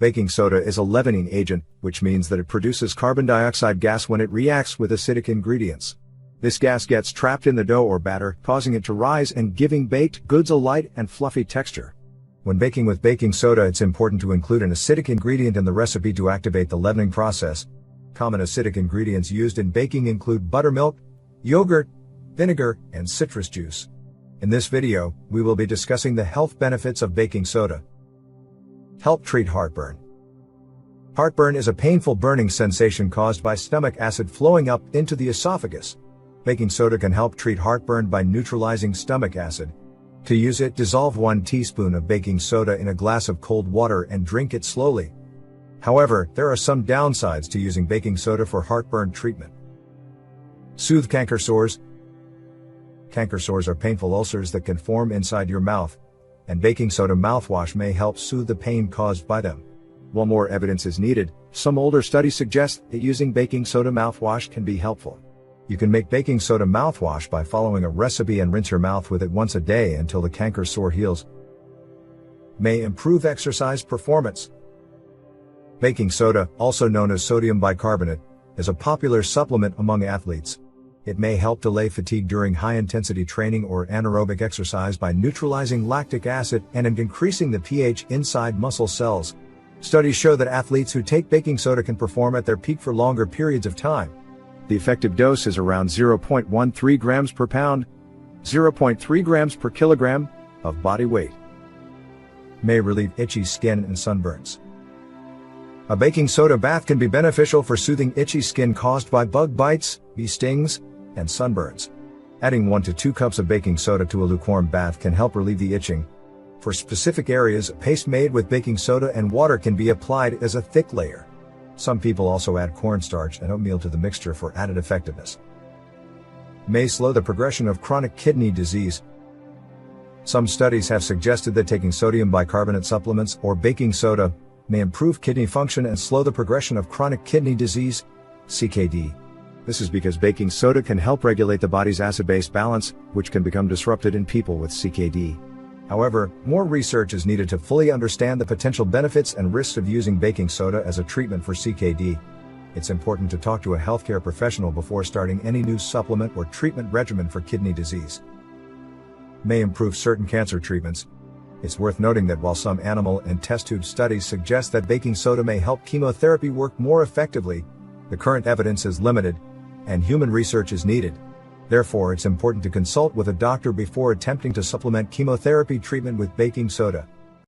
Baking soda is a leavening agent, which means that it produces carbon dioxide gas when it reacts with acidic ingredients. This gas gets trapped in the dough or batter, causing it to rise and giving baked goods a light and fluffy texture. When baking with baking soda, it's important to include an acidic ingredient in the recipe to activate the leavening process. Common acidic ingredients used in baking include buttermilk, yogurt, vinegar, and citrus juice. In this video, we will be discussing the health benefits of baking soda. Help treat heartburn. Heartburn is a painful burning sensation caused by stomach acid flowing up into the esophagus. Baking soda can help treat heartburn by neutralizing stomach acid. To use it, dissolve 1 teaspoon of baking soda in a glass of cold water and drink it slowly. However, there are some downsides to using baking soda for heartburn treatment. Soothe canker sores. Canker sores are painful ulcers that can form inside your mouth, and baking soda mouthwash may help soothe the pain caused by them. While more evidence is needed, some older studies suggest that using baking soda mouthwash can be helpful. You can make baking soda mouthwash by following a recipe and rinse your mouth with it once a day until the canker sore heals. May improve exercise performance. Baking soda, also known as sodium bicarbonate, is a popular supplement among athletes. It may help delay fatigue during high-intensity training or anaerobic exercise by neutralizing lactic acid and increasing the pH inside muscle cells. Studies show that athletes who take baking soda can perform at their peak for longer periods of time. The effective dose is around 0.13 grams per pound, 0.3 grams per kilogram of body weight. May relieve itchy skin and sunburns. A baking soda bath can be beneficial for soothing itchy skin caused by bug bites, bee stings, and sunburns. Adding 1 to 2 cups of baking soda to a lukewarm bath can help relieve the itching. For specific areas, a paste made with baking soda and water can be applied as a thick layer. Some people also add cornstarch and oatmeal to the mixture for added effectiveness. May slow the progression of chronic kidney disease. Some studies have suggested that taking sodium bicarbonate supplements or baking soda may improve kidney function and slow the progression of chronic kidney disease, CKD. This is because baking soda can help regulate the body's acid-base balance, which can become disrupted in people with CKD. However, more research is needed to fully understand the potential benefits and risks of using baking soda as a treatment for CKD. It's important to talk to a healthcare professional before starting any new supplement or treatment regimen for kidney disease. May improve certain cancer treatments. It's worth noting that while some animal and test tube studies suggest that baking soda may help chemotherapy work more effectively, the current evidence is limited, and human research is needed. Therefore, it's important to consult with a doctor before attempting to supplement chemotherapy treatment with baking soda.